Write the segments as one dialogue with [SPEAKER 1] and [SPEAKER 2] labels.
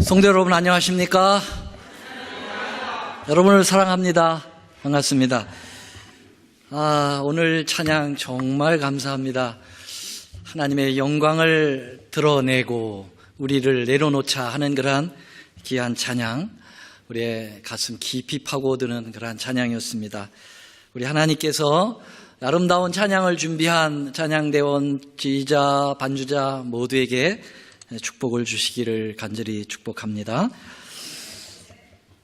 [SPEAKER 1] 성도 여러분 안녕하십니까? 여러분을 사랑합니다. 반갑습니다. 오늘 찬양 정말 감사합니다. 하나님의 영광을 드러내고 우리를 내려놓자 하는 그러한 귀한 찬양, 우리의 가슴 깊이 파고드는 그러한 찬양이었습니다. 우리 하나님께서 아름다운 찬양을 준비한 찬양대원, 지휘자, 반주자 모두에게 축복을 주시기를 간절히 축복합니다.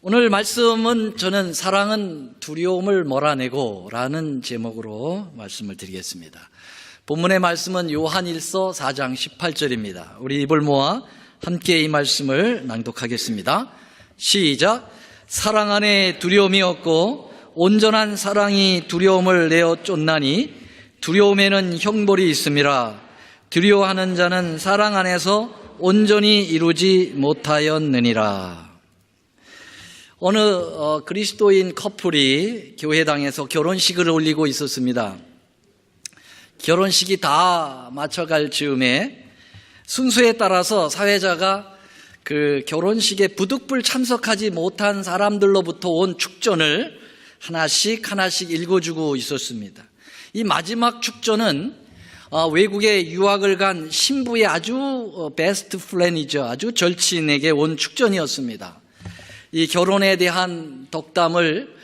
[SPEAKER 1] 오늘 말씀은 저는 사랑은 두려움을 몰아내고 라는 제목으로 말씀을 드리겠습니다. 본문의 말씀은 요한일서 4장 18절입니다. 우리 입을 모아 함께 이 말씀을 낭독하겠습니다. 시작. 사랑 안에 두려움이 없고 온전한 사랑이 두려움을 내어 쫓나니 두려움에는 형벌이 있음이라. 두려워하는 자는 사랑 안에서 온전히 이루지 못하였느니라. 어느 그리스도인 커플이 교회당에서 결혼식을 올리고 있었습니다. 결혼식이 다 맞춰갈 즈음에 순서에 따라서 사회자가 그 결혼식에 부득불 참석하지 못한 사람들로부터 온 축전을 하나씩 읽어주고 있었습니다. 이 마지막 축전은 외국에 유학을 간 신부의 아주 베스트 플랜이죠. 아주 절친에게 온 축전이었습니다. 이 결혼에 대한 덕담을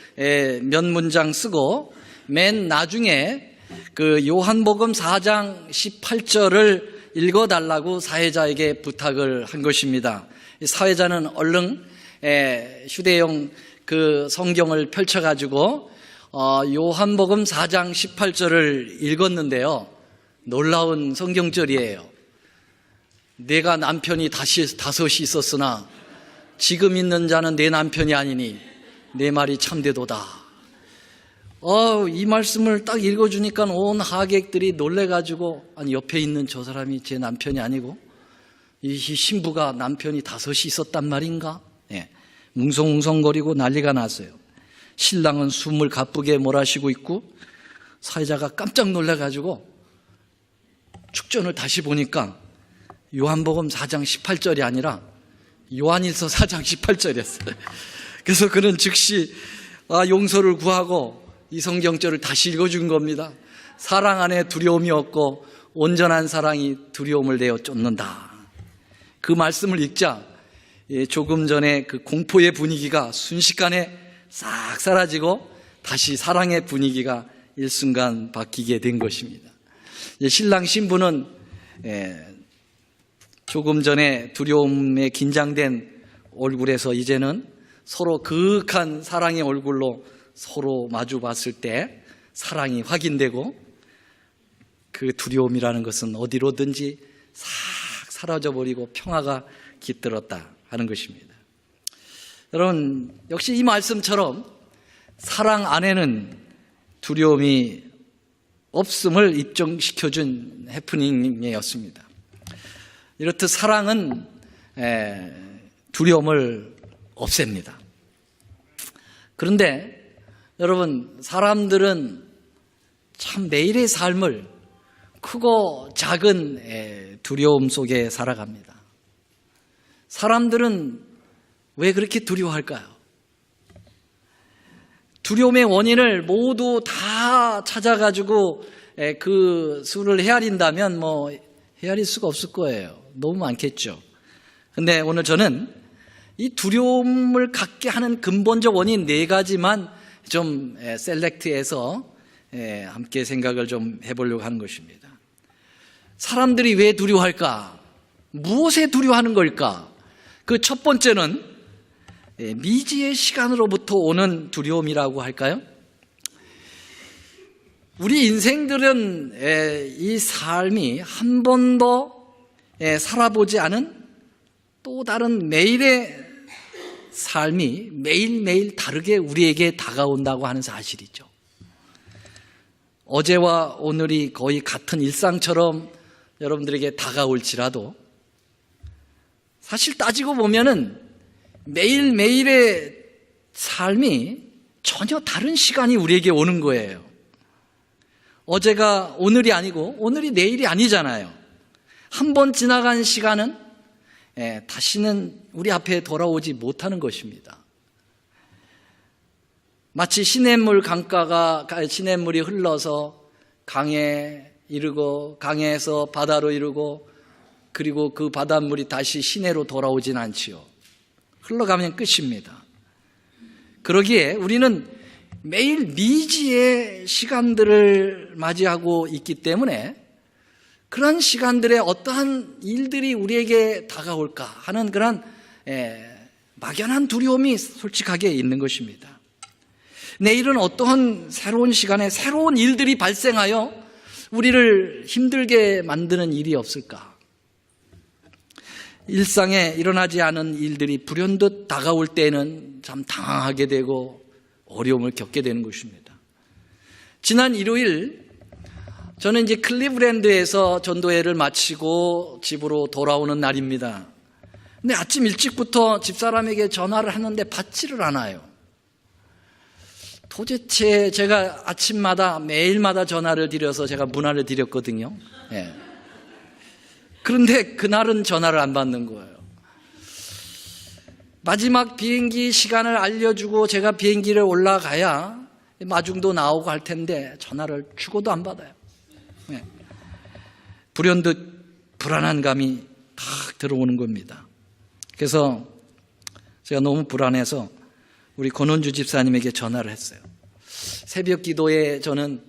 [SPEAKER 1] 몇 문장 쓰고 맨 나중에 그 요한복음 4장 18절을 읽어달라고 사회자에게 부탁을 한 것입니다. 사회자는 얼른 휴대용 그 성경을 펼쳐가지고 요한복음 4장 18절을 읽었는데요. 놀라운 성경절이에요. 내가 남편이 다섯이 있었으나 지금 있는 자는 내 남편이 아니니 내 말이 참되도다. 이 말씀을 딱 읽어주니까 온 하객들이 놀래가지고 아니 옆에 있는 저 사람이 제 남편이 아니고 이 신부가 남편이 다섯이 있었단 말인가? 뭉성뭉성거리고 난리가 났어요. 신랑은 숨을 가쁘게 몰아쉬고 있고 사회자가 깜짝 놀라가지고 축전을 다시 보니까 요한복음 4장 18절이 아니라 요한일서 4장 18절이었어요. 그래서 그는 즉시 용서를 구하고 이 성경절을 다시 읽어준 겁니다. 사랑 안에 두려움이 없고 온전한 사랑이 두려움을 내어 쫓는다. 그 말씀을 읽자 조금 전에 그 공포의 분위기가 순식간에 싹 사라지고 다시 사랑의 분위기가 일순간 바뀌게 된 것입니다. 신랑 신부는 조금 전에 두려움에 긴장된 얼굴에서 이제는 서로 그윽한 사랑의 얼굴로 서로 마주 봤을 때 사랑이 확인되고 그 두려움이라는 것은 어디로든지 싹 사라져버리고 평화가 깃들었다 하는 것입니다. 여러분, 역시 이 말씀처럼 사랑 안에는 두려움이 없음을 입증시켜준 해프닝이었습니다. 이렇듯 사랑은 두려움을 없앱니다. 그런데 여러분, 사람들은 참 매일의 삶을 크고 작은 두려움 속에 살아갑니다. 사람들은 왜 그렇게 두려워할까요? 두려움의 원인을 모두 다 찾아가지고 그 수를 헤아린다면 헤아릴 수가 없을 거예요. 너무 많겠죠. 근데 오늘 저는 이 두려움을 갖게 하는 근본적 원인 4가지만 좀 셀렉트해서 함께 생각을 좀 해보려고 하는 것입니다. 사람들이 왜 두려워할까? 무엇에 두려워하는 걸까? 그 첫 번째는 미지의 시간으로부터 오는 두려움이라고 할까요? 우리 인생들은 이 삶이 한 번도 살아보지 않은 또 다른 매일의 삶이 매일매일 다르게 우리에게 다가온다고 하는 사실이죠. 어제와 오늘이 거의 같은 일상처럼 여러분들에게 다가올지라도 사실 따지고 보면은 매일매일의 삶이 전혀 다른 시간이 우리에게 오는 거예요. 어제가 오늘이 아니고 오늘이 내일이 아니잖아요. 한 번 지나간 시간은 다시는 우리 앞에 돌아오지 못하는 것입니다. 마치 시냇물 강가가 시냇물이 흘러서 강에 이르고 강에서 바다로 이르고 그리고 그 바닷물이 다시 시내로 돌아오진 않지요. 흘러가면 끝입니다. 그러기에 우리는 매일 미지의 시간들을 맞이하고 있기 때문에 그런 시간들에 어떠한 일들이 우리에게 다가올까 하는 그런 막연한 두려움이 솔직하게 있는 것입니다. 내일은 어떠한 새로운 시간에 새로운 일들이 발생하여 우리를 힘들게 만드는 일이 없을까? 일상에 일어나지 않은 일들이 불현듯 다가올 때에는 참 당황하게 되고 어려움을 겪게 되는 것입니다. 지난 일요일 저는 이제 클리브랜드에서 전도회를 마치고 집으로 돌아오는 날입니다. 근데 아침 일찍부터 집사람에게 전화를 하는데 받지를 않아요. 도대체 제가 아침마다 매일마다 전화를 드려서 제가 문화를 드렸거든요. 그런데 그날은 전화를 안 받는 거예요. 마지막 비행기 시간을 알려주고 제가 비행기를 올라가야 마중도 나오고 할 텐데 전화를 주고도 안 받아요. 불현듯 불안한 감이 탁 들어오는 겁니다. 그래서 제가 너무 불안해서 우리 권원주 집사님에게 전화를 했어요. 새벽 기도에 저는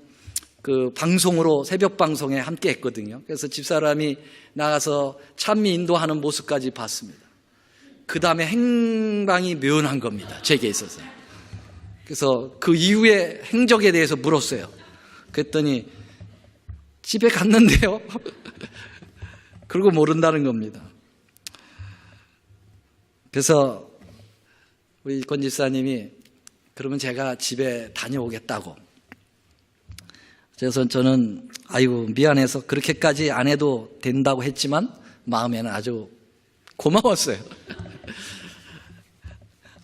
[SPEAKER 1] 그 방송으로 새벽 방송에 함께 했거든요. 그래서 집사람이 나가서 찬미 인도하는 모습까지 봤습니다. 그 다음에 행방이 묘연한 겁니다. 제게 있어서. 그래서 그 이후의 행적에 대해서 물었어요. 그랬더니 집에 갔는데요. 그러고 모른다는 겁니다. 그래서 우리 권 집사님이 그러면 제가 집에 다녀오겠다고. 그래서 저는 아이고 미안해서 그렇게까지 안 해도 된다고 했지만 마음에는 아주 고마웠어요.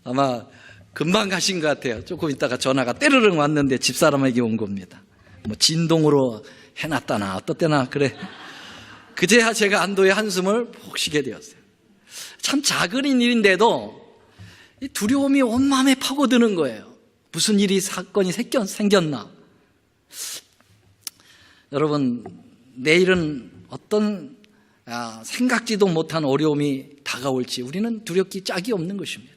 [SPEAKER 1] 아마 금방 가신 것 같아요. 조금 있다가 전화가 때르릉 왔는데 집사람에게 온 겁니다. 뭐 진동으로 해놨다나 어떻대나 그래. 그제야 제가 안도의 한숨을 푹 쉬게 되었어요. 참 작은 일인데도 이 두려움이 온 마음에 파고드는 거예요. 무슨 일이 사건이 생겼나. 여러분 내일은 어떤 생각지도 못한 어려움이 다가올지 우리는 두렵기 짝이 없는 것입니다.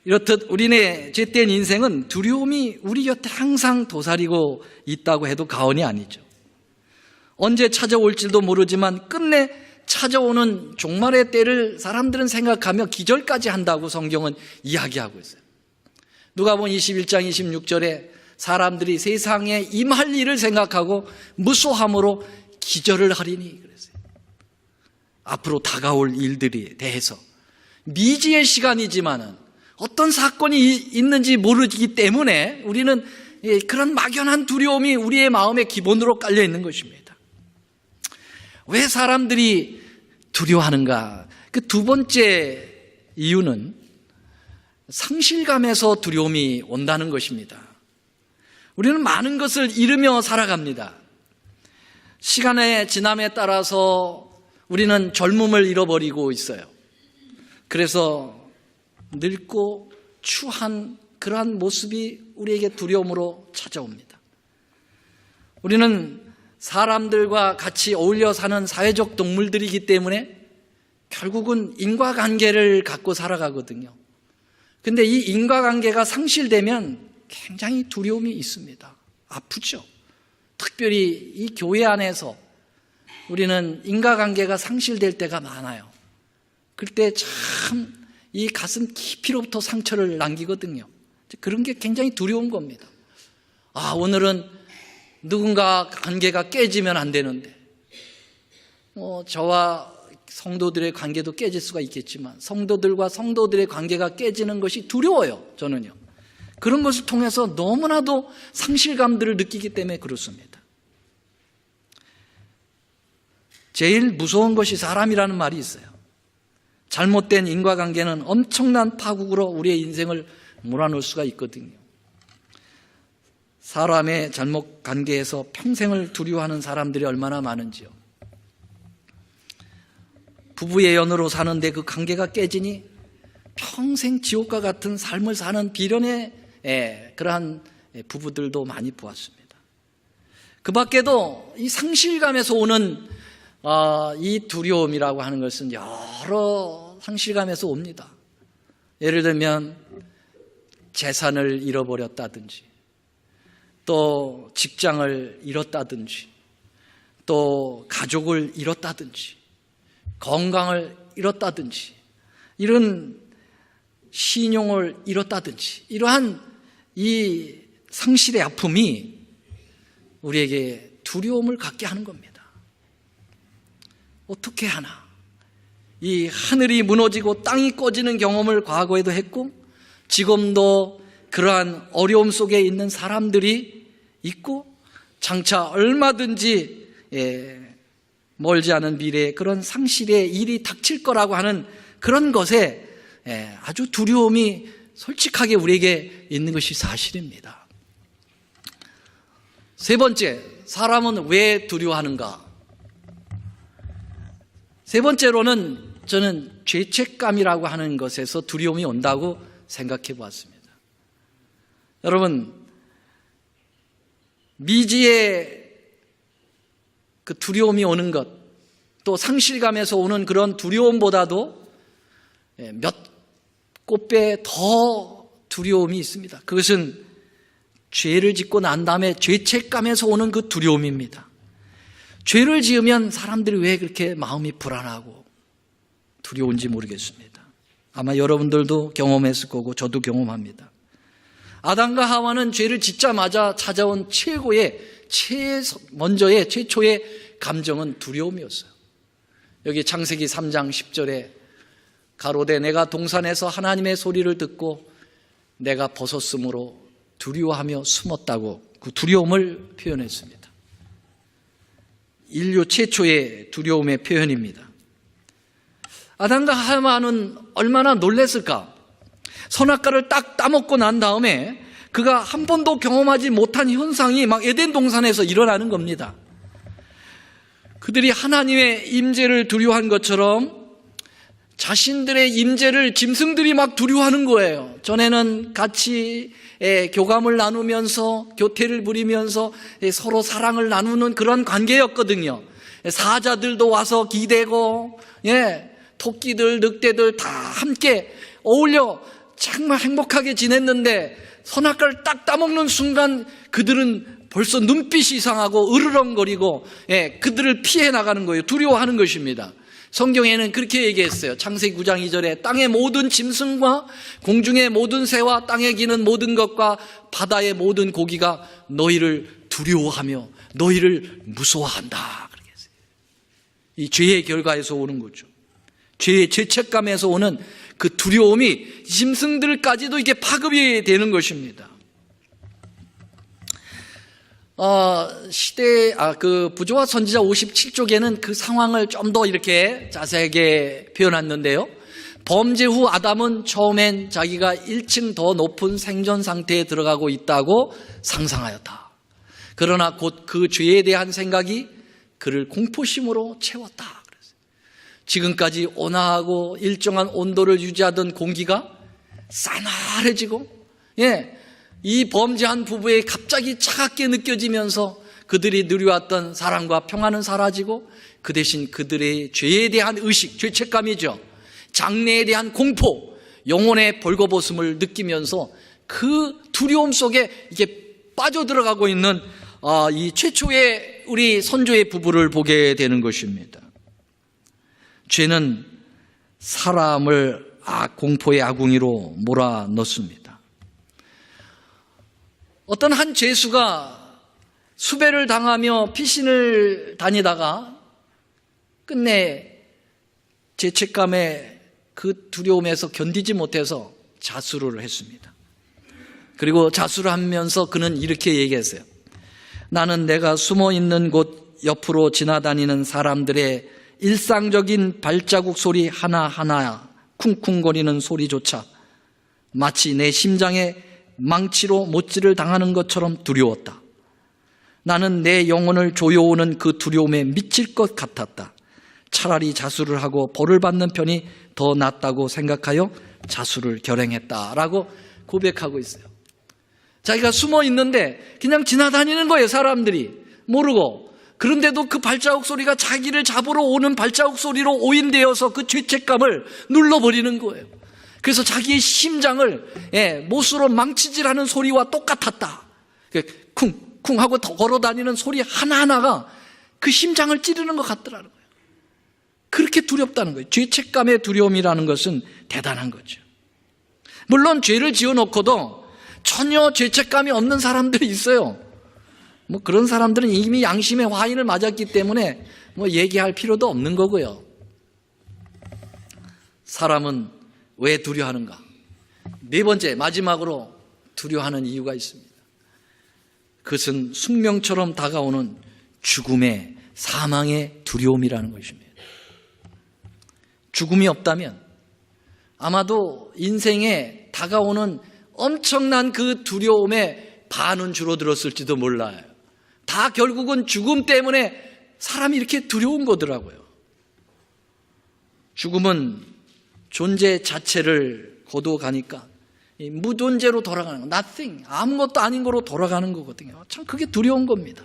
[SPEAKER 1] 이렇듯 우리네 죄된 인생은 두려움이 우리 곁에 항상 도사리고 있다고 해도 과언이 아니죠. 언제 찾아올지도 모르지만 끝내 찾아오는 종말의 때를 사람들은 생각하며 기절까지 한다고 성경은 이야기하고 있어요. 누가복음 21장 26절에 사람들이 세상에 임할 일을 생각하고 무소함으로 기절을 하리니 그랬어요. 앞으로 다가올 일들에 대해서 미지의 시간이지만은 어떤 사건이 있는지 모르기 때문에 우리는 그런 막연한 두려움이 우리의 마음의 기본으로 깔려 있는 것입니다. 왜 사람들이 두려워하는가? 그 두 번째 이유는 상실감에서 두려움이 온다는 것입니다. 우리는 많은 것을 잃으며 살아갑니다. 시간의 지남에 따라서 우리는 젊음을 잃어버리고 있어요. 그래서 늙고 추한 그러한 모습이 우리에게 두려움으로 찾아옵니다. 우리는 사람들과 같이 어울려 사는 사회적 동물들이기 때문에 결국은 인과관계를 갖고 살아가거든요. 근데 이 인과관계가 상실되면 굉장히 두려움이 있습니다. 아프죠. 특별히 이 교회 안에서 우리는 인과관계가 상실될 때가 많아요. 그때 참 이 가슴 깊이로부터 상처를 남기거든요. 그런 게 굉장히 두려운 겁니다. 오늘은 누군가 관계가 깨지면 안 되는데 저와 성도들의 관계도 깨질 수가 있겠지만 성도들과 성도들의 관계가 깨지는 것이 두려워요. 저는요. 그런 것을 통해서 너무나도 상실감들을 느끼기 때문에 그렇습니다. 제일 무서운 것이 사람이라는 말이 있어요. 잘못된 인과관계는 엄청난 파국으로 우리의 인생을 몰아넣을 수가 있거든요. 사람의 잘못 관계에서 평생을 두려워하는 사람들이 얼마나 많은지요. 부부의 연으로 사는데 그 관계가 깨지니 평생 지옥과 같은 삶을 사는 비련의 그러한 부부들도 많이 보았습니다. 그 밖에도 이 상실감에서 오는 이 두려움이라고 하는 것은 여러 상실감에서 옵니다. 예를 들면 재산을 잃어버렸다든지, 또 직장을 잃었다든지, 또 가족을 잃었다든지, 건강을 잃었다든지, 이런 신용을 잃었다든지, 이러한 이 상실의 아픔이 우리에게 두려움을 갖게 하는 겁니다. 어떻게 하나? 이 하늘이 무너지고 땅이 꺼지는 경험을 과거에도 했고 지금도 그러한 어려움 속에 있는 사람들이 있고 장차 얼마든지 멀지 않은 미래에 그런 상실의 일이 닥칠 거라고 하는 그런 것에 아주 두려움이 솔직하게 우리에게 있는 것이 사실입니다. 세 번째, 사람은 왜 두려워하는가? 세 번째로는 저는 죄책감이라고 하는 것에서 두려움이 온다고 생각해 보았습니다. 여러분, 미지의 그 두려움이 오는 것, 또 상실감에서 오는 그런 두려움보다도 몇 곱배 더 두려움이 있습니다. 그것은 죄를 짓고 난 다음에 죄책감에서 오는 그 두려움입니다. 죄를 지으면 사람들이 왜 그렇게 마음이 불안하고 두려운지 모르겠습니다. 아마 여러분들도 경험했을 거고 저도 경험합니다. 아담과 하와는 죄를 짓자마자 찾아온 먼저의 최초의 감정은 두려움이었어요. 여기 창세기 3장 10절에 가로되 내가 동산에서 하나님의 소리를 듣고 내가 벗었으므로 두려워하며 숨었다고 그 두려움을 표현했습니다. 인류 최초의 두려움의 표현입니다. 아담과 하와는 얼마나 놀랐을까? 선악과를 딱 따먹고 난 다음에 그가 한 번도 경험하지 못한 현상이 막 에덴 동산에서 일어나는 겁니다. 그들이 하나님의 임재를 두려워한 것처럼 자신들의 임재를 짐승들이 막 두려워하는 거예요. 전에는 같이 교감을 나누면서 교태를 부리면서 서로 사랑을 나누는 그런 관계였거든요. 사자들도 와서 기대고 토끼들, 늑대들 다 함께 어울려 정말 행복하게 지냈는데 선악과를 딱 따먹는 순간 그들은 벌써 눈빛이 이상하고 으르렁거리고 그들을 피해 나가는 거예요. 두려워하는 것입니다. 성경에는 그렇게 얘기했어요. 창세기 9장 2절에 땅의 모든 짐승과 공중의 모든 새와 땅에 기는 모든 것과 바다의 모든 고기가 너희를 두려워하며 너희를 무서워한다. 그렇게 했어요. 이 죄의 결과에서 오는 거죠. 죄의 죄책감에서 오는 그 두려움이 짐승들까지도 이게 파급이 되는 것입니다. 그 부조와 선지자 57쪽에는 그 상황을 좀 더 이렇게 자세하게 표현했는데요. 범죄 후 아담은 처음엔 자기가 1층 더 높은 생존 상태에 들어가고 있다고 상상하였다. 그러나 곧 그 죄에 대한 생각이 그를 공포심으로 채웠다. 지금까지 온화하고 일정한 온도를 유지하던 공기가 싸늘해지고 이 범죄한 부부에 갑자기 차갑게 느껴지면서 그들이 누려왔던 사랑과 평화는 사라지고 그 대신 그들의 죄에 대한 의식, 죄책감이죠. 장래에 대한 공포, 영혼의 벌거벗음을 느끼면서 그 두려움 속에 이게 빠져들어가고 있는 이 최초의 우리 선조의 부부를 보게 되는 것입니다. 죄는 사람을 공포의 아궁이로 몰아넣습니다. 어떤 한 죄수가 수배를 당하며 피신을 다니다가 끝내 죄책감에 그 두려움에서 견디지 못해서 자수를 했습니다. 그리고 자수를 하면서 그는 이렇게 얘기했어요. 나는 내가 숨어있는 곳 옆으로 지나다니는 사람들의 일상적인 발자국 소리 하나하나 쿵쿵거리는 소리조차 마치 내 심장에 망치로 못질을 당하는 것처럼 두려웠다. 나는 내 영혼을 조여오는 그 두려움에 미칠 것 같았다. 차라리 자수를 하고 벌을 받는 편이 더 낫다고 생각하여 자수를 결행했다라고 고백하고 있어요. 자기가 숨어 있는데 그냥 지나다니는 거예요. 사람들이 모르고. 그런데도 그 발자국 소리가 자기를 잡으러 오는 발자국 소리로 오인되어서 그 죄책감을 눌러버리는 거예요. 그래서 자기의 심장을 못으로 망치질하는 소리와 똑같았다. 쿵쿵 하고 걸어다니는 소리 하나하나가 그 심장을 찌르는 것 같더라는 거예요. 그렇게 두렵다는 거예요. 죄책감의 두려움이라는 것은 대단한 거죠. 물론 죄를 지어놓고도 전혀 죄책감이 없는 사람들이 있어요. 뭐 그런 사람들은 이미 양심의 화인을 맞았기 때문에 뭐 얘기할 필요도 없는 거고요. 사람은 왜 두려워하는가? 네 번째, 마지막으로 두려워하는 이유가 있습니다. 그것은 숙명처럼 다가오는 죽음의, 사망의 두려움이라는 것입니다. 죽음이 없다면 아마도 인생에 다가오는 엄청난 그 두려움의 반은 줄어들었을지도 몰라요. 다 결국은 죽음 때문에 사람이 이렇게 두려운 거더라고요. 죽음은 존재 자체를 거두어가니까 무존재로 돌아가는 거, nothing, 아무것도 아닌 거로 돌아가는 거거든요. 참 그게 두려운 겁니다.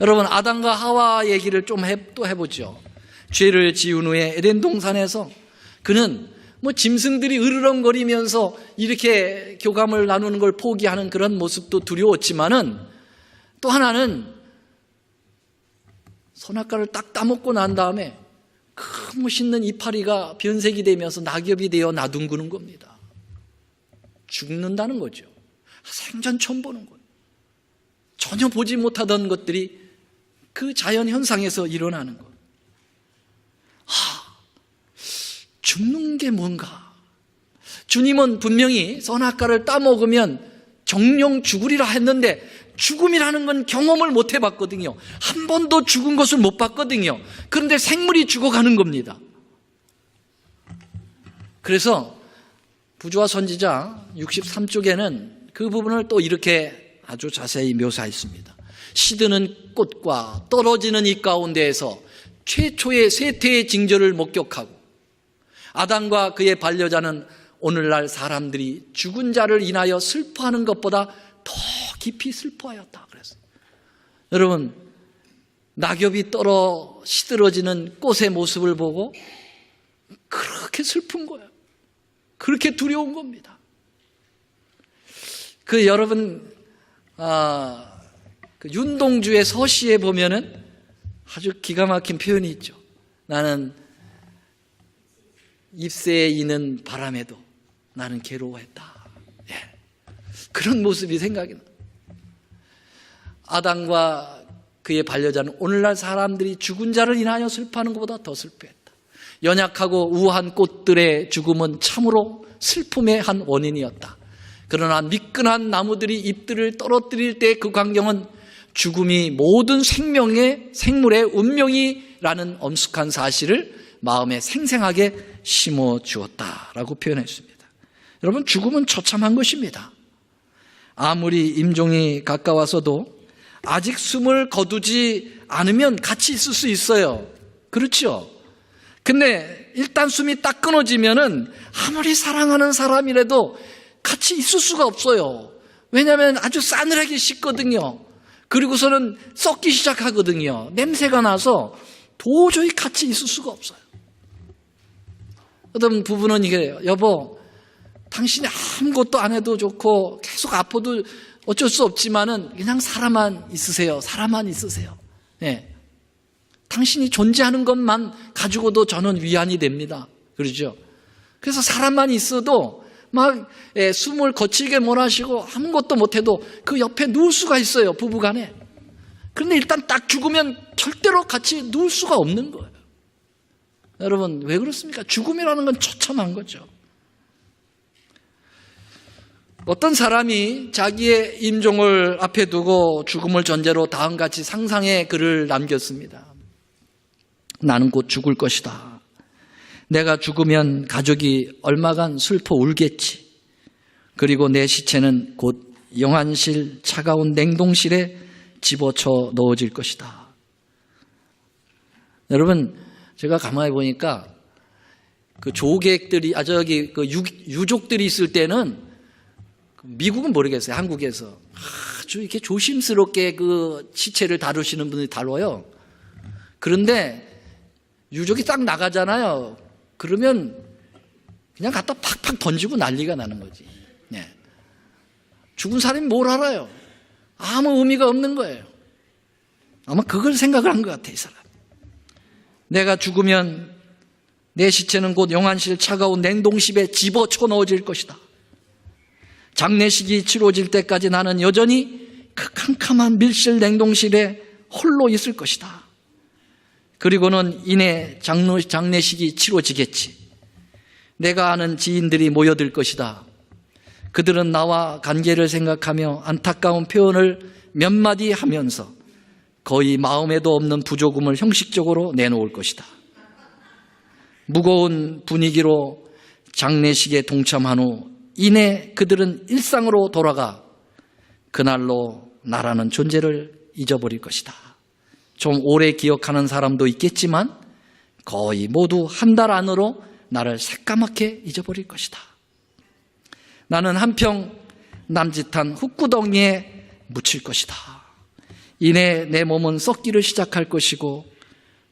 [SPEAKER 1] 여러분, 아담과 하와 얘기를 좀 또 해보죠. 죄를 지은 후에 에덴 동산에서 그는 뭐 짐승들이 으르렁거리면서 이렇게 교감을 나누는 걸 포기하는 그런 모습도 두려웠지만은, 또 하나는 선악과를 딱 따먹고 난 다음에 큰 멋있는 이파리가 변색이 되면서 낙엽이 되어 나둥그는 겁니다. 죽는다는 거죠. 생전 처음 보는 거예요. 전혀 보지 못하던 것들이 그 자연 현상에서 일어나는 거예요. 죽는 게 뭔가? 주님은 분명히 선악과를 따먹으면 정령 죽으리라 했는데 죽음이라는 건 경험을 못 해봤거든요. 한 번도 죽은 것을 못 봤거든요. 그런데 생물이 죽어가는 겁니다. 그래서 부조와 선지자 63쪽에는 그 부분을 또 이렇게 아주 자세히 묘사했습니다. 시드는 꽃과 떨어지는 이 가운데에서 최초의 쇠퇴의 징조를 목격하고, 아담과 그의 반려자는 오늘날 사람들이 죽은 자를 인하여 슬퍼하는 것보다 더 깊이 슬퍼하였다 그랬어요. 여러분, 낙엽이 떨어 시들어지는 꽃의 모습을 보고 그렇게 슬픈 거예요. 그렇게 두려운 겁니다. 여러분, 그 윤동주의 서시에 보면은 아주 기가 막힌 표현이 있죠. 나는 잎새에 이는 바람에도 나는 괴로워했다. 그런 모습이 생각이 나요. 아담과 그의 반려자는 오늘날 사람들이 죽은 자를 인하여 슬퍼하는 것보다 더 슬퍼했다. 연약하고 우아한 꽃들의 죽음은 참으로 슬픔의 한 원인이었다. 그러나 미끈한 나무들이 잎들을 떨어뜨릴 때 그 광경은 죽음이 모든 생물의 운명이라는 엄숙한 사실을 마음에 생생하게 심어주었다라고 표현했습니다. 여러분, 죽음은 처참한 것입니다. 아무리 임종이 가까워서도 아직 숨을 거두지 않으면 같이 있을 수 있어요. 그렇죠? 근데 일단 숨이 딱 끊어지면은 아무리 사랑하는 사람이라도 같이 있을 수가 없어요. 왜냐하면 아주 싸늘하게 식거든요. 그리고서는 썩기 시작하거든요. 냄새가 나서 도저히 같이 있을 수가 없어요. 어떤 부부는 이게, 여보, 당신이 아무것도 안 해도 좋고 계속 아파도 어쩔 수 없지만은 그냥 살아만 있으세요. 살아만 있으세요. 당신이 존재하는 것만 가지고도 저는 위안이 됩니다. 그러죠? 그래서 사람만 있어도 막 숨을 거칠게 몰아쉬고 아무것도 못해도 그 옆에 누울 수가 있어요. 부부간에. 그런데 일단 딱 죽으면 절대로 같이 누울 수가 없는 거예요. 여러분, 왜 그렇습니까? 죽음이라는 건 처참한 거죠. 어떤 사람이 자기의 임종을 앞에 두고 죽음을 전제로 다음같이 상상의 글을 남겼습니다. 나는 곧 죽을 것이다. 내가 죽으면 가족이 얼마간 슬퍼 울겠지. 그리고 내 시체는 곧 영안실 차가운 냉동실에 집어쳐 넣어질 것이다. 여러분, 제가 가만히 보니까 그 조객들이, 그 유족들이 있을 때는 미국은 모르겠어요. 한국에서 아주 이렇게 조심스럽게 그 시체를 다루시는 분들이 다뤄요. 그런데 유족이 딱 나가잖아요. 그러면 그냥 갖다 팍팍 던지고 난리가 나는 거지. 네. 죽은 사람이 뭘 알아요? 아무 의미가 없는 거예요. 아마 그걸 생각을 한 것 같아, 이 사람. 내가 죽으면 내 시체는 곧 용안실 차가운 냉동실에 집어쳐 넣어질 것이다. 장례식이 치러질 때까지 나는 여전히 그 캄캄한 밀실 냉동실에 홀로 있을 것이다. 그리고는 이내 장례식이 치러지겠지. 내가 아는 지인들이 모여들 것이다. 그들은 나와 관계를 생각하며 안타까운 표현을 몇 마디 하면서 거의 마음에도 없는 부조금을 형식적으로 내놓을 것이다. 무거운 분위기로 장례식에 동참한 후 이내 그들은 일상으로 돌아가 그날로 나라는 존재를 잊어버릴 것이다. 좀 오래 기억하는 사람도 있겠지만 거의 모두 한 달 안으로 나를 새까맣게 잊어버릴 것이다. 나는 한평 남짓한 흙구덩이에 묻힐 것이다. 이내 내 몸은 썩기를 시작할 것이고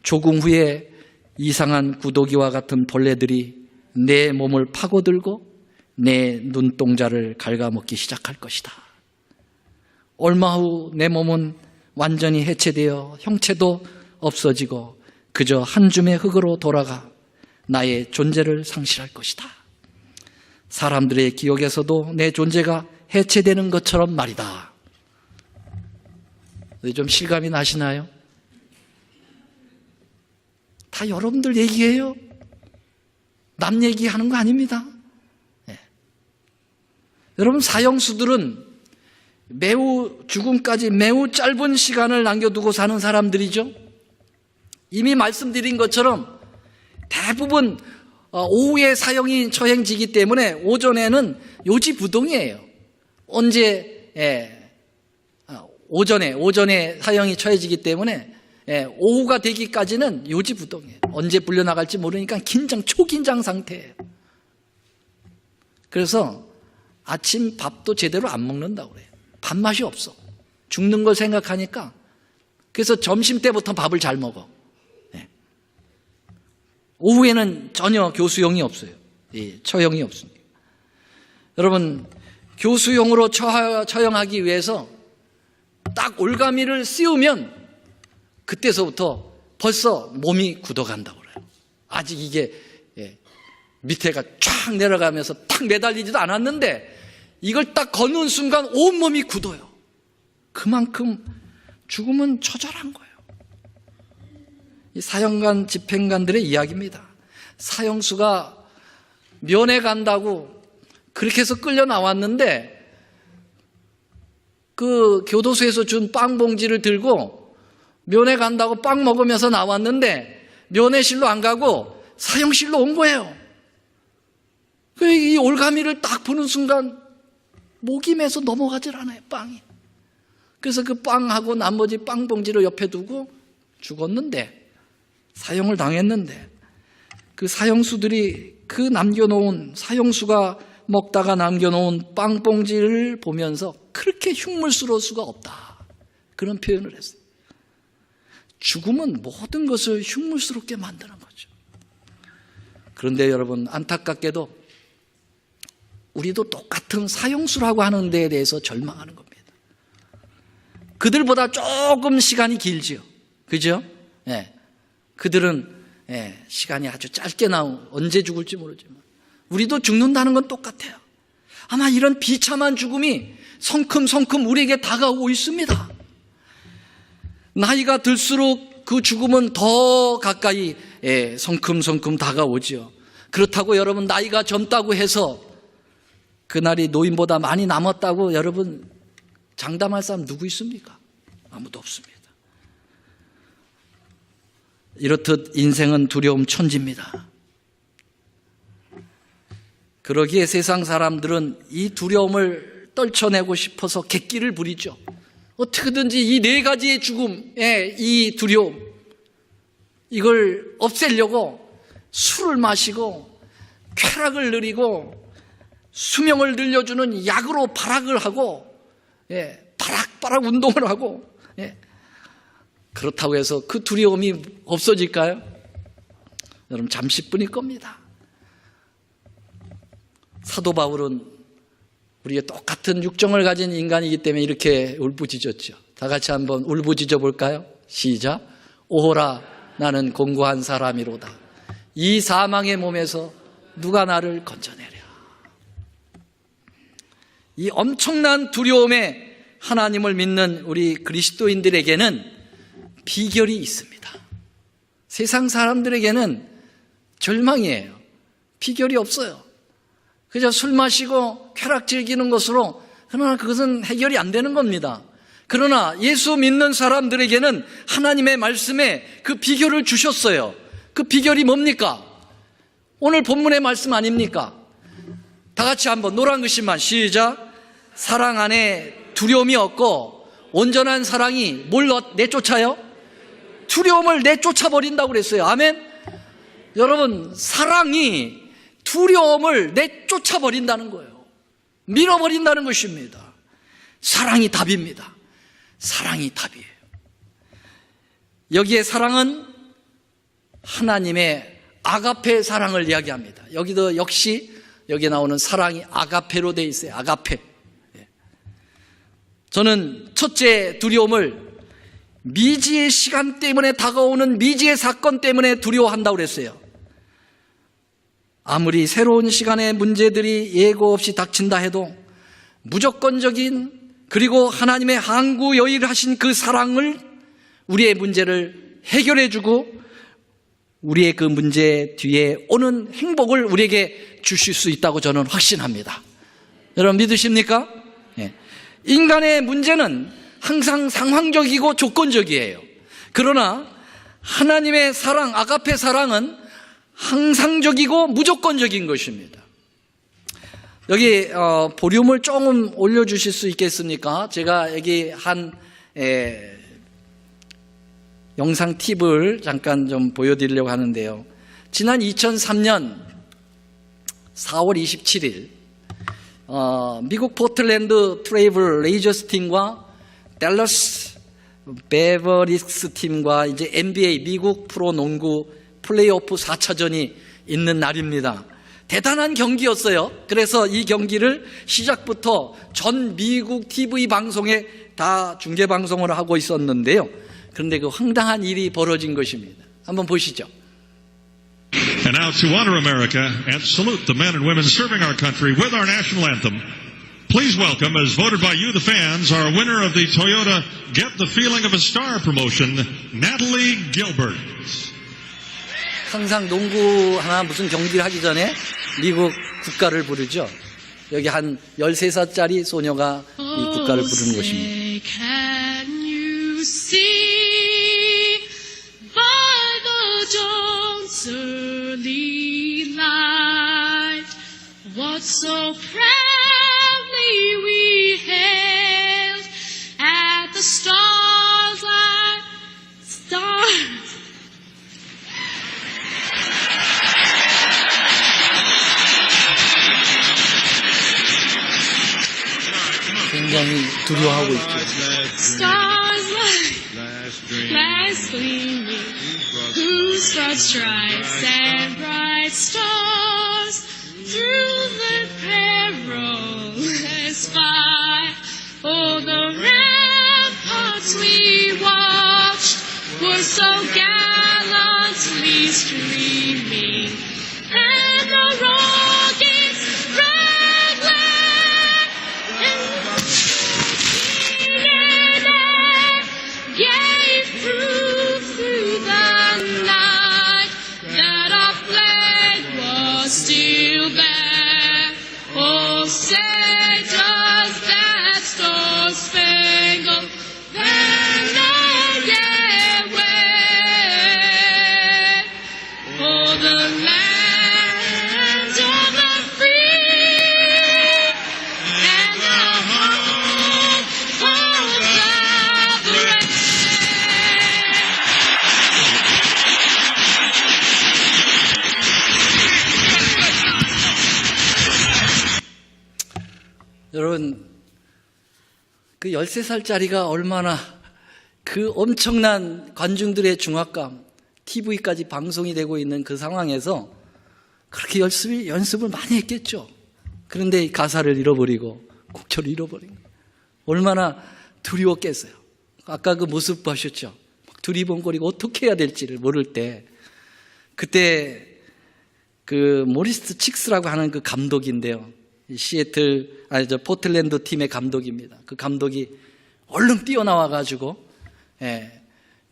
[SPEAKER 1] 조금 후에 이상한 구더기와 같은 벌레들이 내 몸을 파고들고 내 눈동자를 갉아먹기 시작할 것이다. 얼마 후 내 몸은 완전히 해체되어 형체도 없어지고 그저 한 줌의 흙으로 돌아가 나의 존재를 상실할 것이다. 사람들의 기억에서도 내 존재가 해체되는 것처럼 말이다. 좀 실감이 나시나요? 다 여러분들 얘기예요. 남 얘기하는 거 아닙니다. 네. 여러분, 사형수들은 매우 죽음까지 매우 짧은 시간을 남겨두고 사는 사람들이죠. 이미 말씀드린 것처럼 대부분 오후에 사형이 처행지기 때문에 오전에는 요지부동이에요. 언제 오전에 사형이 처해지기 때문에 오후가 되기까지는 요지부동이에요. 언제 불려나갈지 모르니까 초긴장 상태예요. 그래서 아침 밥도 제대로 안 먹는다고 그래요. 밥맛이 없어. 죽는 걸 생각하니까. 그래서 점심 때부터 밥을 잘 먹어. 오후에는 전혀 교수형이 없어요. 처형이 없습니다. 여러분, 교수형으로 처형하기 위해서 딱 올가미를 씌우면 그때서부터 벌써 몸이 굳어간다고 그래요. 아직 이게 밑에가 쫙 내려가면서 탁 매달리지도 않았는데 이걸 딱 거는 순간 온몸이 굳어요. 그만큼 죽음은 처절한 거예요. 이 사형관, 집행관들의 이야기입니다. 사형수가 면회 간다고 그렇게 해서 끌려 나왔는데 그 교도소에서 준 빵 봉지를 들고 면회 간다고 빵 먹으면서 나왔는데 면회실로 안 가고 사형실로 온 거예요. 이 올가미를 딱 보는 순간 목이 메서 넘어가질 않아요, 빵이. 그래서 그 빵하고 나머지 빵 봉지를 옆에 두고 죽었는데, 사형을 당했는데, 그 사형수들이 그 남겨놓은, 사형수가 먹다가 남겨놓은 빵 봉지를 보면서 그렇게 흉물스러울 수가 없다. 그런 표현을 했어요. 죽음은 모든 것을 흉물스럽게 만드는 거죠. 그런데 여러분, 안타깝게도 우리도 똑같은 사형수라고 하는 데에 대해서 절망하는 겁니다. 그들보다 조금 시간이 길지요. 그죠? 그들은 시간이 아주 짧게 언제 죽을지 모르지만 우리도 죽는다는 건 똑같아요. 아마 이런 비참한 죽음이 성큼성큼 우리에게 다가오고 있습니다. 나이가 들수록 그 죽음은 더 가까이 성큼성큼 다가오지요. 그렇다고 여러분, 나이가 젊다고 해서 그날이 노인보다 많이 남았다고 여러분 장담할 사람 누구 있습니까? 아무도 없습니다. 이렇듯 인생은 두려움 천지입니다. 그러기에 세상 사람들은 이 두려움을 떨쳐내고 싶어서 객기를 부리죠. 어떻게든지 이 네 가지의 죽음의 이 두려움, 이걸 없애려고 술을 마시고 쾌락을 누리고 수명을 늘려주는 약으로 발악을 하고 바락바락 운동을 하고 그렇다고 해서 그 두려움이 없어질까요? 여러분 잠시뿐일 겁니다. 사도 바울은 우리가 똑같은 육정을 가진 인간이기 때문에 이렇게 울부짖었죠. 다 같이 한번 울부짖어 볼까요? 시작. 오호라 나는 공고한 사람이로다. 이 사망의 몸에서 누가 나를 건져내랴. 이 엄청난 두려움에 하나님을 믿는 우리 그리스도인들에게는 비결이 있습니다. 세상 사람들에게는 절망이에요. 비결이 없어요. 그저 술 마시고 쾌락 즐기는 것으로, 그러나 그것은 해결이 안 되는 겁니다. 그러나 예수 믿는 사람들에게는 하나님의 말씀에 그 비결을 주셨어요. 그 비결이 뭡니까? 오늘 본문의 말씀 아닙니까? 다 같이 한번 노란 글씨만 시작. 사랑 안에 두려움이 없고 온전한 사랑이 뭘 내쫓아요? 두려움을 내쫓아버린다고 그랬어요. 아멘? 여러분, 사랑이 두려움을 내쫓아버린다는 거예요. 밀어버린다는 것입니다. 사랑이 답입니다. 사랑이 답이에요. 여기에 사랑은 하나님의 아가페 사랑을 이야기합니다. 여기도 역시 여기 나오는 사랑이 아가페로 되어 있어요. 아가페. 저는 첫째 두려움을 미지의 시간 때문에 다가오는 미지의 사건 때문에 두려워한다고 그랬어요. 아무리 새로운 시간의 문제들이 예고 없이 닥친다 해도 무조건적인 그리고 하나님의 항구여일하신 그 사랑을 우리의 문제를 해결해주고 우리의 그 문제 뒤에 오는 행복을 우리에게 주실 수 있다고 저는 확신합니다. 여러분 믿으십니까? 네. 인간의 문제는 항상 상황적이고 조건적이에요. 그러나 하나님의 사랑, 아가페 사랑은 항상적이고 무조건적인 것입니다. 여기 볼륨을 조금 올려주실 수 있겠습니까? 제가 여기 한 영상 팁을 잠깐 좀 보여드리려고 하는데요. 지난 2003년 4월 27일 미국 포틀랜드 트레이블 레이저스 팀과 댈러스 베버릭스 팀과 이제 NBA 미국 프로농구 플레이오프 4차전이 있는 날입니다. 대단한 경기였어요. 그래서 이 경기를 시작부터 전 미국 TV 방송에 다 중계 방송을 하고 있었는데요. 그런데 그 황당한 일이 벌어진 것입니다. 한번 보시죠.
[SPEAKER 2] And now to honor America and salute the men and women serving our country with our national anthem, please welcome, as voted by you, the fans, our winner of the Toyota Get the Feeling of a Star promotion, Natalie Gilbert.
[SPEAKER 1] 항상 농구 하나 무슨 경기를 하기 전에 미국 국가를 부르죠. 여기 한 13살짜리 소녀가 이 국가를 부르는 것입니다.
[SPEAKER 3] Can you see by the dawn's early light what so proudly we hailed at the starlight stars.
[SPEAKER 1] 굉장히 두려워하고 있죠.
[SPEAKER 3] Stars like last gleaming, whose broad stripes and bright stars through the perilous fight. Oh, the ramparts we watched were so gallantly streaming, and the rockets gave proof through the night that our flag was still there. Oh, say does that star-spangled banner yet wave? Oh, the land of the free and the home of the brave.
[SPEAKER 1] 여러분, 그 13살짜리가 얼마나 그 엄청난 관중들의 중압감, TV까지 방송이 되고 있는 그 상황에서 그렇게 연습을 많이 했겠죠. 그런데 이 가사를 잃어버리고 곡절을 잃어버린 거예요. 얼마나 두려웠겠어요. 아까 그 모습 보셨죠? 막 두리번거리고 어떻게 해야 될지를 모를 때, 그때 그 모리스 칙스라고 하는 그 감독인데요. 포틀랜드 팀의 감독입니다. 그 감독이 얼른 뛰어나와가지고,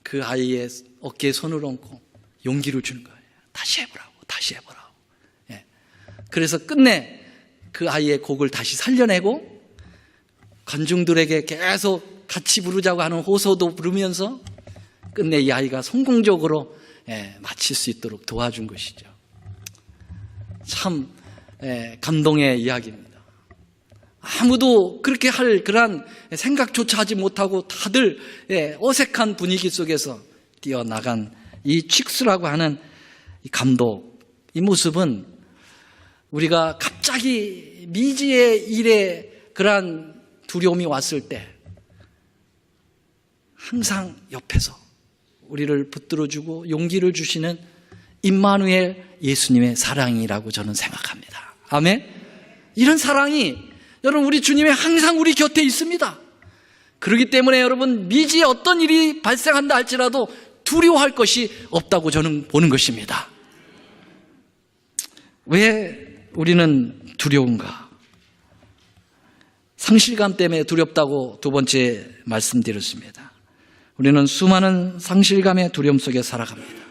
[SPEAKER 1] 그 아이의 어깨에 손을 얹고 용기를 주는 거예요. 다시 해보라고. 그래서 끝내 그 아이의 곡을 다시 살려내고 관중들에게 계속 같이 부르자고 하는 호소도 부르면서 끝내 이 아이가 성공적으로 마칠 수 있도록 도와준 것이죠. 참 감동의 이야기입니다. 아무도 그렇게 할 그런 생각조차 하지 못하고 다들 어색한 분위기 속에서 뛰어나간 이 칙스라고 하는 이 감독, 이 모습은 우리가 갑자기 미지의 일에 그러한 두려움이 왔을 때 항상 옆에서 우리를 붙들어주고 용기를 주시는 임마누엘 예수님의 사랑이라고 저는 생각합니다. 아멘. 이런 사랑이 여러분 우리 주님이 항상 우리 곁에 있습니다. 그렇기 때문에 여러분 미지에 어떤 일이 발생한다 할지라도 두려워할 것이 없다고 저는 보는 것입니다. 왜 우리는 두려운가? 상실감 때문에 두렵다고 두 번째 말씀드렸습니다. 우리는 수많은 상실감의 두려움 속에 살아갑니다.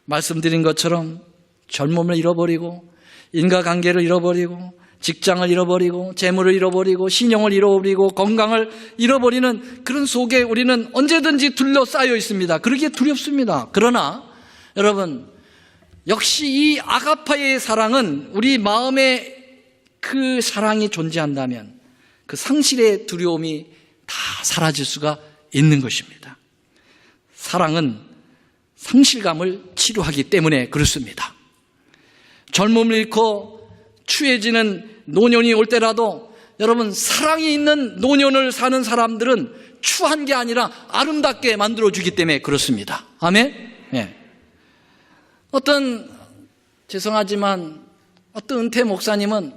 [SPEAKER 1] 말씀드린 것처럼 젊음을 잃어버리고 인과관계를 잃어버리고 직장을 잃어버리고 재물을 잃어버리고 신용을 잃어버리고 건강을 잃어버리는 그런 속에 우리는 언제든지 둘러싸여 있습니다. 그러기에 두렵습니다. 그러나 여러분 역시 이 아가파의 사랑은 우리 마음에 그 사랑이 존재한다면 그 상실의 두려움이 다 사라질 수가 있는 것입니다. 사랑은 상실감을 치료하기 때문에 그렇습니다. 젊음을 잃고 추해지는 노년이 올 때라도 여러분 사랑이 있는 노년을 사는 사람들은 추한 게 아니라 아름답게 만들어주기 때문에 그렇습니다. 아멘? 네. 죄송하지만 어떤 은퇴 목사님은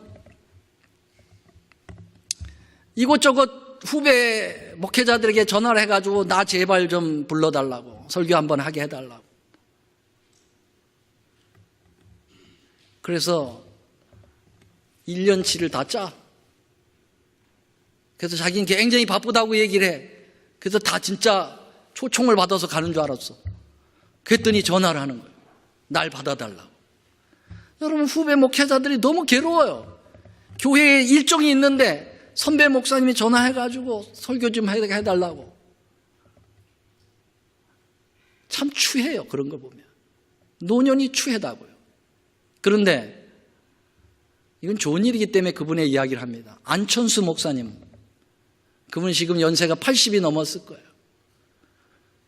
[SPEAKER 1] 이곳저곳 후배 목회자들에게 전화를 해가지고 나 제발 좀 불러달라고 설교 한번 하게 해달라고. 그래서 1년치를 다 짜. 그래서 자기는 굉장히 바쁘다고 얘기를 해. 그래서 다 진짜 초청을 받아서 가는 줄 알았어. 그랬더니 전화를 하는 거예요. 날 받아달라고. 여러분 후배 목회자들이 너무 괴로워요. 교회에 일정이 있는데 선배 목사님이 전화해가지고 설교 좀 해달라고. 참 추해요. 그런 걸 보면. 노년이 추해다고요. 그런데 이건 좋은 일이기 때문에 그분의 이야기를 합니다. 안천수 목사님. 그분 지금 연세가 80이 넘었을 거예요.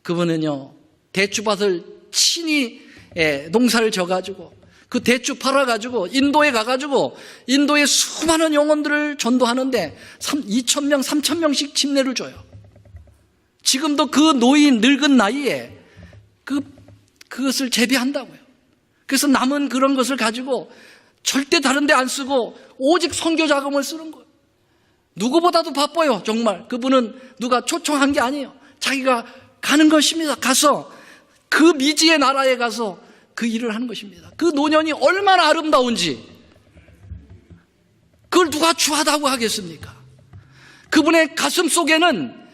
[SPEAKER 1] 그분은요 대추밭을 친히 농사를 져가지고 그 대추 팔아가지고 인도에 가가지고 인도의 수많은 영혼들을 전도하는데 2,000명, 3,000명씩 침례를 줘요. 지금도 그 노인 늙은 나이에 그것을 재배한다고요. 그래서 남은 그런 것을 가지고 절대 다른 데 안 쓰고 오직 선교 자금을 쓰는 거예요. 누구보다도 바빠요. 정말 그분은 누가 초청한 게 아니에요. 자기가 가는 것입니다. 가서 그 미지의 나라에 가서 그 일을 하는 것입니다. 그 노년이 얼마나 아름다운지 그걸 누가 추하다고 하겠습니까? 그분의 가슴 속에는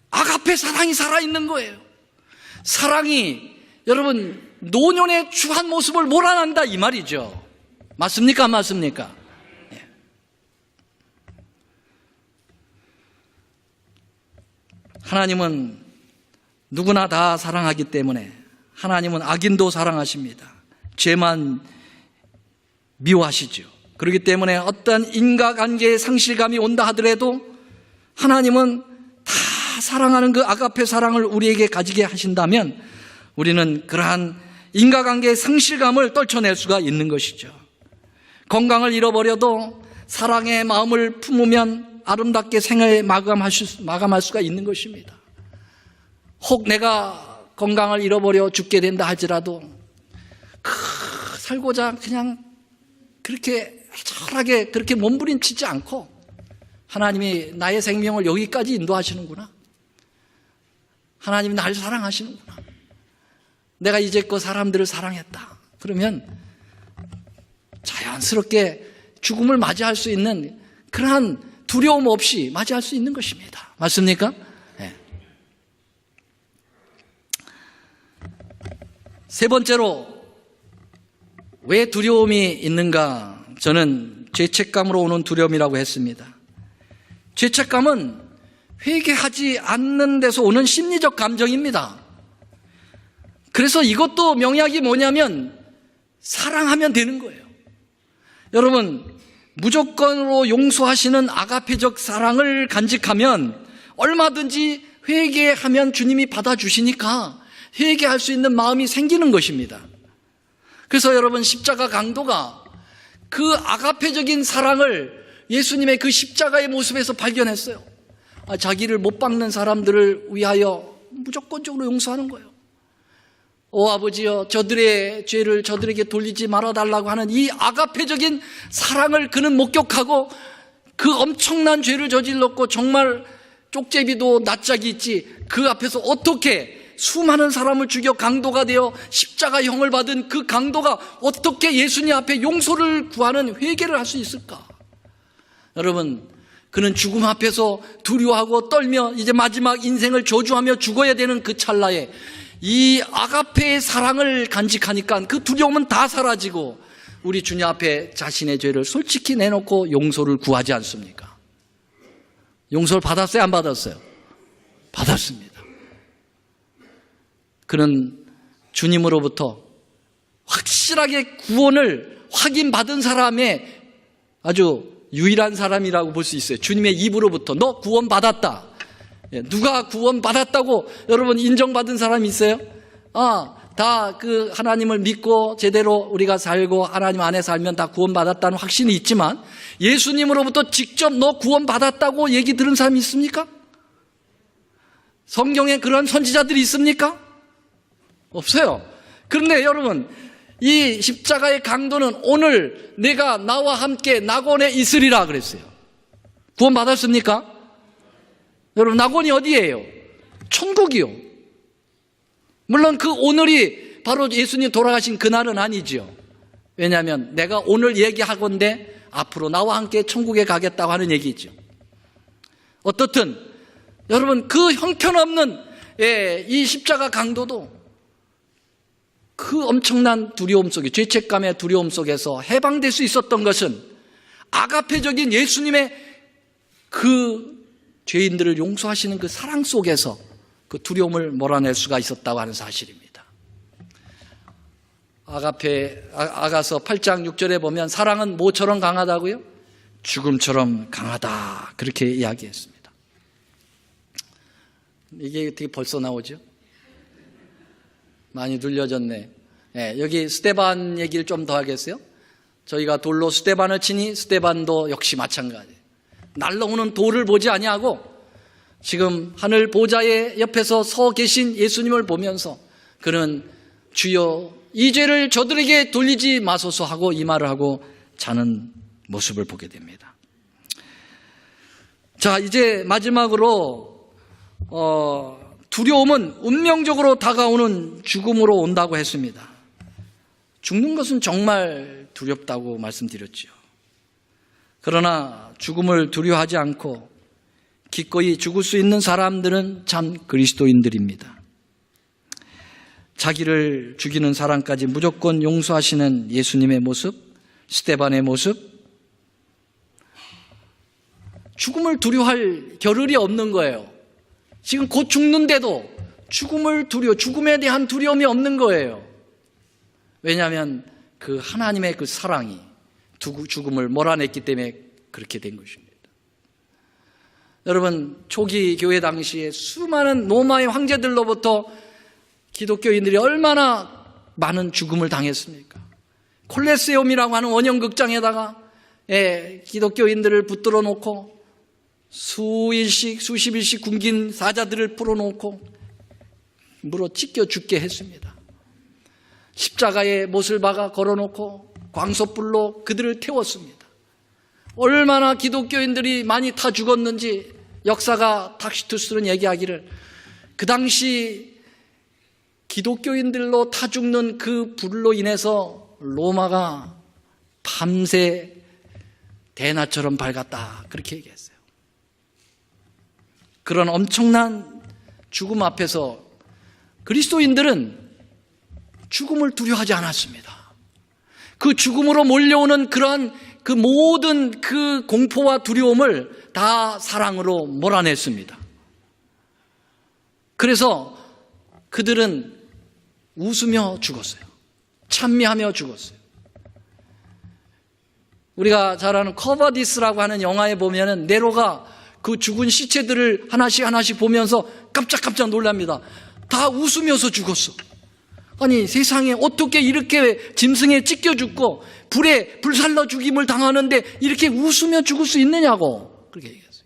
[SPEAKER 1] 아가페 사랑이 살아있는 거예요. 사랑이 여러분 노년의 추한 모습을 몰아낸다 이 말이죠. 맞습니까? 맞습니까? 네. 하나님은 누구나 다 사랑하기 때문에 하나님은 악인도 사랑하십니다. 죄만 미워하시죠. 그렇기 때문에 어떤 인과관계의 상실감이 온다 하더라도 하나님은 다 사랑하는 그 아가페 사랑을 우리에게 가지게 하신다면 우리는 그러한 인과관계의 상실감을 떨쳐낼 수가 있는 것이죠. 건강을 잃어버려도 사랑의 마음을 품으면 아름답게 생을 마감할 수가 있는 것입니다. 혹 내가 건강을 잃어버려 죽게 된다 할지라도 살고자 그냥 그렇게 애절하게 그렇게 몸부림치지 않고 하나님이 나의 생명을 여기까지 인도하시는구나. 하나님이 나를 사랑하시는구나. 내가 이제껏 사람들을 사랑했다. 그러면 자연스럽게 죽음을 맞이할 수 있는 그러한 두려움 없이 맞이할 수 있는 것입니다. 맞습니까? 네. 세 번째로 왜 두려움이 있는가? 저는 죄책감으로 오는 두려움이라고 했습니다. 죄책감은 회개하지 않는 데서 오는 심리적 감정입니다. 그래서 이것도 명약이 뭐냐면 사랑하면 되는 거예요. 여러분, 무조건으로 용서하시는 아가페적 사랑을 간직하면 얼마든지 회개하면 주님이 받아주시니까 회개할 수 있는 마음이 생기는 것입니다. 그래서 여러분, 십자가 강도가 그 아가페적인 사랑을 예수님의 그 십자가의 모습에서 발견했어요. 자기를 못 박는 사람들을 위하여 무조건적으로 용서하는 거예요. 오 아버지여, 저들의 죄를 저들에게 돌리지 말아달라고 하는 이 아가페적인 사랑을 그는 목격하고 그 엄청난 죄를 저질렀고 정말 쪽제비도 낯짝이 있지 그 앞에서 어떻게 수많은 사람을 죽여 강도가 되어 십자가형을 받은 그 강도가 어떻게 예수님 앞에 용서를 구하는 회개를 할 수 있을까? 여러분, 그는 죽음 앞에서 두려워하고 떨며 이제 마지막 인생을 저주하며 죽어야 되는 그 찰나에 이 아가페의 사랑을 간직하니까 그 두려움은 다 사라지고 우리 주님 앞에 자신의 죄를 솔직히 내놓고 용서를 구하지 않습니까? 용서를 받았어요? 안 받았어요? 받았습니다. 그는 주님으로부터 확실하게 구원을 확인받은 사람의 아주 유일한 사람이라고 볼 수 있어요. 주님의 입으로부터 너 구원받았다. 누가 구원받았다고 여러분 인정받은 사람이 있어요? 다 그 하나님을 믿고 제대로 우리가 살고 하나님 안에 살면 다 구원받았다는 확신이 있지만 예수님으로부터 직접 너 구원받았다고 얘기 들은 사람이 있습니까? 성경에 그런 선지자들이 있습니까? 없어요. 그런데 여러분, 이 십자가의 강도는 오늘 내가 나와 함께 낙원에 있으리라 그랬어요. 구원받았습니까? 여러분, 낙원이 어디예요? 천국이요. 물론 그 오늘이 바로 예수님 돌아가신 그날은 아니죠. 왜냐하면 내가 오늘 얘기하건대 앞으로 나와 함께 천국에 가겠다고 하는 얘기죠. 어떻든 여러분, 그 형편없는 이 십자가 강도도 그 엄청난 두려움 속에, 죄책감의 두려움 속에서 해방될 수 있었던 것은 아가페적인 예수님의 그 죄인들을 용서하시는 그 사랑 속에서 그 두려움을 몰아낼 수가 있었다고 하는 사실입니다. 아가서 8장 6절에 보면 사랑은 뭐처럼 강하다고요? 죽음처럼 강하다, 그렇게 이야기했습니다. 이게 어떻게 벌써 나오죠? 많이 눌려졌네. 여기 스데반 얘기를 좀 더 하겠어요? 저희가 돌로 스데반을 치니 스데반도 역시 마찬가지예요. 날라오는 돌을 보지 아니하고 지금 하늘 보좌의 옆에서 서 계신 예수님을 보면서 그는 주여 이 죄를 저들에게 돌리지 마소서 하고 이 말을 하고 자는 모습을 보게 됩니다. 자, 이제 마지막으로 두려움은 운명적으로 다가오는 죽음으로 온다고 했습니다. 죽는 것은 정말 두렵다고 말씀드렸죠. 그러나 죽음을 두려워하지 않고 기꺼이 죽을 수 있는 사람들은 참 그리스도인들입니다. 자기를 죽이는 사람까지 무조건 용서하시는 예수님의 모습, 스데반의 모습, 죽음을 두려워할 겨를이 없는 거예요. 지금 곧 죽는데도 죽음에 대한 두려움이 없는 거예요. 왜냐하면 그 하나님의 그 사랑이 죽음을 몰아냈기 때문에 그렇게 된 것입니다. 여러분, 초기 교회 당시에 수많은 로마의 황제들로부터 기독교인들이 얼마나 많은 죽음을 당했습니까? 콜레세움이라고 하는 원형극장에다가 기독교인들을 붙들어 놓고 수십 일씩 굶긴 사자들을 풀어놓고 물어 찢겨 죽게 했습니다. 십자가에 못을 박아 걸어놓고 광솥불로 그들을 태웠습니다. 얼마나 기독교인들이 많이 타 죽었는지 역사가 탁시투스는 얘기하기를 그 당시 기독교인들로 타 죽는 그 불로 인해서 로마가 밤새 대낮처럼 밝았다, 그렇게 얘기했어요. 그런 엄청난 죽음 앞에서 그리스도인들은 죽음을 두려워하지 않았습니다. 그 죽음으로 몰려오는 그러한 그 모든 그 공포와 두려움을 다 사랑으로 몰아냈습니다. 그래서 그들은 웃으며 죽었어요. 찬미하며 죽었어요. 우리가 잘 아는 커버디스라고 하는 영화에 보면은 네로가 그 죽은 시체들을 하나씩 보면서 깜짝깜짝 놀랍니다. 다 웃으면서 죽었어. 아니, 세상에 어떻게 이렇게 짐승에 찢겨 죽고 불에 불살라 죽임을 당하는데 이렇게 웃으며 죽을 수 있느냐고 그렇게 얘기했어요.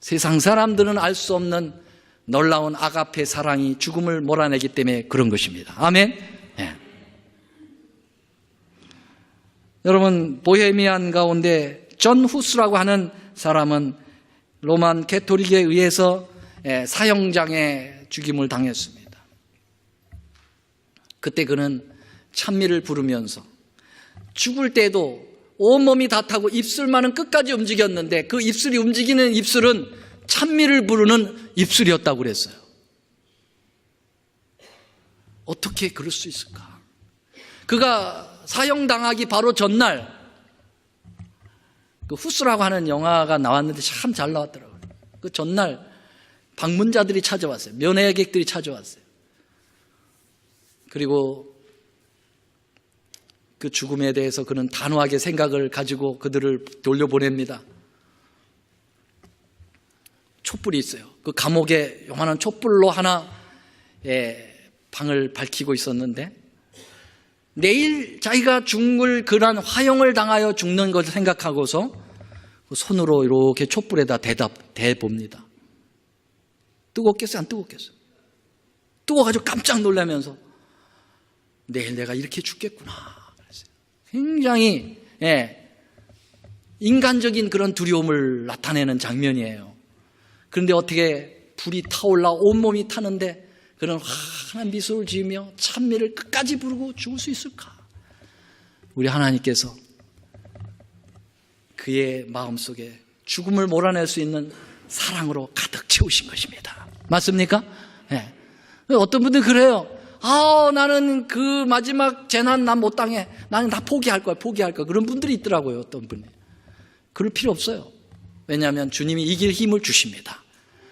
[SPEAKER 1] 세상 사람들은 알 수 없는 놀라운 아가페 사랑이 죽음을 몰아내기 때문에 그런 것입니다. 아멘. 네. 여러분, 보헤미안 가운데 존 후스라고 하는 사람은 로만 캐토릭에 의해서 사형장에 죽임을 당했습니다. 그때 그는 찬미를 부르면서 죽을 때도 온몸이 다 타고 입술만은 끝까지 움직였는데 그 입술이 움직이는 입술은 찬미를 부르는 입술이었다고 그랬어요. 어떻게 그럴 수 있을까? 그가 사형당하기 바로 전날 그 후스라고 하는 영화가 나왔는데 참 잘 나왔더라고요. 그 전날 방문자들이 찾아왔어요. 면회객들이 찾아왔어요. 그리고 그 죽음에 대해서 그는 단호하게 생각을 가지고 그들을 돌려보냅니다. 촛불이 있어요. 그 감옥에 요만한 촛불로 하나 방을 밝히고 있었는데 내일 자기가 죽을 그런 화형을 당하여 죽는 것을 생각하고서 손으로 이렇게 촛불에다 대봅니다. 뜨겁겠어요? 안 뜨겁겠어요? 뜨거워가지고 깜짝 놀라면서 내일 내가 이렇게 죽겠구나. 굉장히 인간적인 그런 두려움을 나타내는 장면이에요. 그런데 어떻게 불이 타올라 온몸이 타는데 그런 환한 미소를 지으며 찬미를 끝까지 부르고 죽을 수 있을까? 우리 하나님께서 그의 마음속에 죽음을 몰아낼 수 있는 사랑으로 가득 채우신 것입니다. 맞습니까? 네. 어떤 분들 그래요. 나는 그 마지막 재난 난 못 당해. 나는 다 포기할 거야. 그런 분들이 있더라고요. 어떤 분이. 그럴 필요 없어요. 왜냐하면 주님이 이길 힘을 주십니다.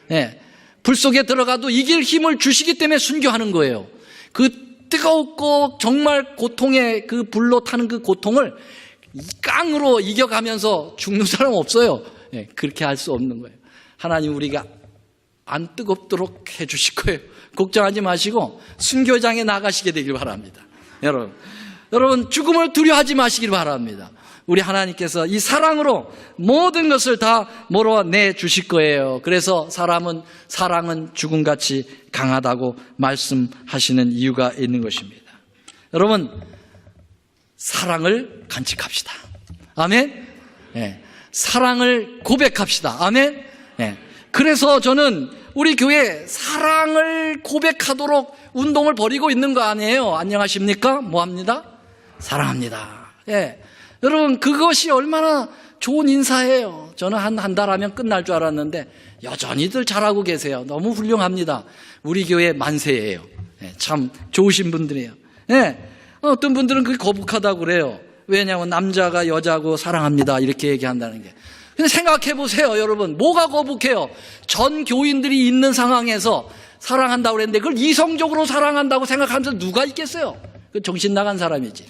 [SPEAKER 1] 네. 불 속에 들어가도 이길 힘을 주시기 때문에 순교하는 거예요. 그 뜨겁고 정말 고통의 그 불로 타는 그 고통을 깡으로 이겨가면서 죽는 사람 없어요. 네. 그렇게 할 수 없는 거예요. 하나님 우리가 안 뜨겁도록 해 주실 거예요. 걱정하지 마시고 순교장에 나가시게 되길 바랍니다. 여러분 죽음을 두려워하지 마시길 바랍니다. 우리 하나님께서 이 사랑으로 모든 것을 다 몰아내 주실 거예요. 그래서 사랑은 죽음같이 강하다고 말씀하시는 이유가 있는 것입니다. 여러분 사랑을 간직합시다. 아멘. 네. 사랑을 고백합시다. 아멘. 네. 그래서 저는 우리 교회 사랑을 고백하도록 운동을 벌이고 있는 거 아니에요? 안녕하십니까? 뭐 합니다? 사랑합니다. 예. 여러분, 그것이 얼마나 좋은 인사예요. 저는 한 달 하면 끝날 줄 알았는데, 여전히들 잘하고 계세요. 너무 훌륭합니다. 우리 교회 만세예요. 예. 참 좋으신 분들이에요. 예. 어떤 분들은 그게 거북하다고 그래요. 왜냐하면 남자가 여자고 사랑합니다. 이렇게 얘기한다는 게. 근데 생각해 보세요, 여러분. 뭐가 거북해요? 전 교인들이 있는 상황에서 사랑한다고 그랬는데 그걸 이성적으로 사랑한다고 생각하면서 누가 있겠어요? 그 정신 나간 사람이지.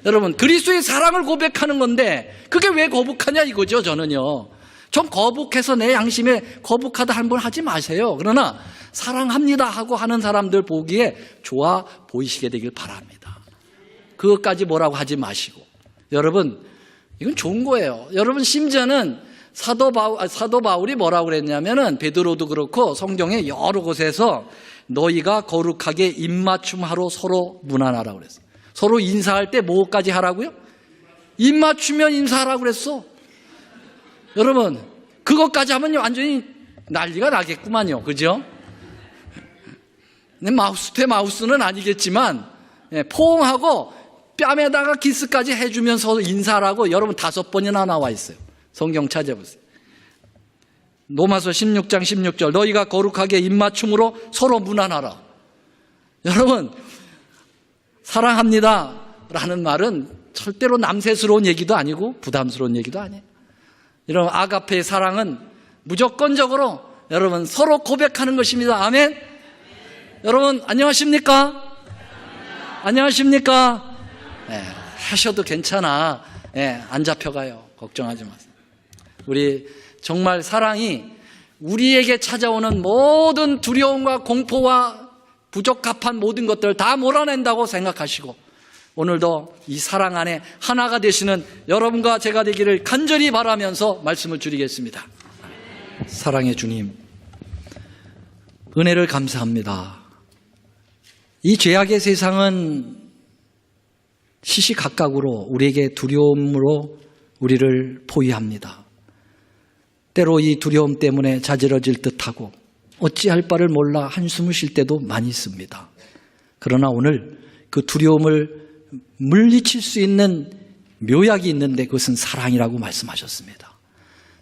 [SPEAKER 1] 여러분, 그리스도의 사랑을 고백하는 건데 그게 왜 거북하냐 이거죠, 저는요. 좀 거북해서 내 양심에 거북하다 한 번 하지 마세요. 그러나 사랑합니다 하고 하는 사람들 보기에 좋아 보이시게 되길 바랍니다. 그것까지 뭐라고 하지 마시고. 여러분, 이건 좋은 거예요. 여러분 심지어는 사도 바울이 뭐라고 그랬냐면은 베드로도 그렇고 성경의 여러 곳에서 너희가 거룩하게 입맞춤하러 서로 문안하라고 그랬어요. 서로 인사할 때 뭐까지 하라고요? 입맞추면 인사하라고 그랬어. 여러분, 그것까지 하면 완전히 난리가 나겠구만요. 그죠? 마우스는 아니겠지만 포옹하고 뺨에다가 키스까지 해주면서 인사라고 여러분 5번이나 나와 있어요. 성경 찾아보세요. 로마서 16장 16절 너희가 거룩하게 입맞춤으로 서로 문안하라. 여러분, 사랑합니다 라는 말은 절대로 남세스러운 얘기도 아니고 부담스러운 얘기도 아니에요. 여러분, 아가페의 사랑은 무조건적으로 여러분 서로 고백하는 것입니다. 아멘. 여러분 안녕하십니까? 안녕하십니까? 하셔도 괜찮아. 안 잡혀가요. 걱정하지 마세요. 우리 정말 사랑이 우리에게 찾아오는 모든 두려움과 공포와 부적합한 모든 것들을 다 몰아낸다고 생각하시고 오늘도 이 사랑 안에 하나가 되시는 여러분과 제가 되기를 간절히 바라면서 말씀을 드리겠습니다. 사랑의 주님, 은혜를 감사합니다. 이 죄악의 세상은 시시각각으로 우리에게 두려움으로 우리를 포위합니다. 때로 이 두려움 때문에 자지러질 듯하고 어찌할 바를 몰라 한숨을 쉴 때도 많이 있습니다. 그러나 오늘 그 두려움을 물리칠 수 있는 묘약이 있는데 그것은 사랑이라고 말씀하셨습니다.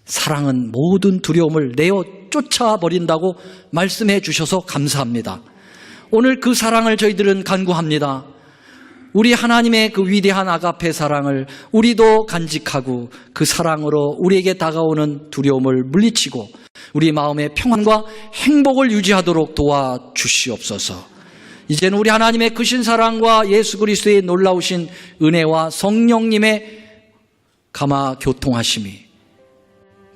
[SPEAKER 1] 사랑은 모든 두려움을 내어 쫓아버린다고 말씀해 주셔서 감사합니다. 오늘 그 사랑을 저희들은 간구합니다. 우리 하나님의 그 위대한 아가페 사랑을 우리도 간직하고 그 사랑으로 우리에게 다가오는 두려움을 물리치고 우리 마음의 평안과 행복을 유지하도록 도와주시옵소서. 이제는 우리 하나님의 크신 사랑과 예수 그리스도의 놀라우신 은혜와 성령님의 감화 교통하심이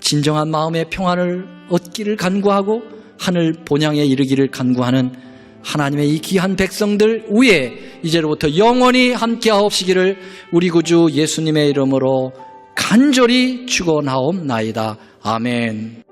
[SPEAKER 1] 진정한 마음의 평안을 얻기를 간구하고 하늘 본향에 이르기를 간구하는 하나님의 이 귀한 백성들 위에 이제로부터 영원히 함께하옵시기를 우리 구주 예수님의 이름으로 간절히 축원하옵나이다. 아멘.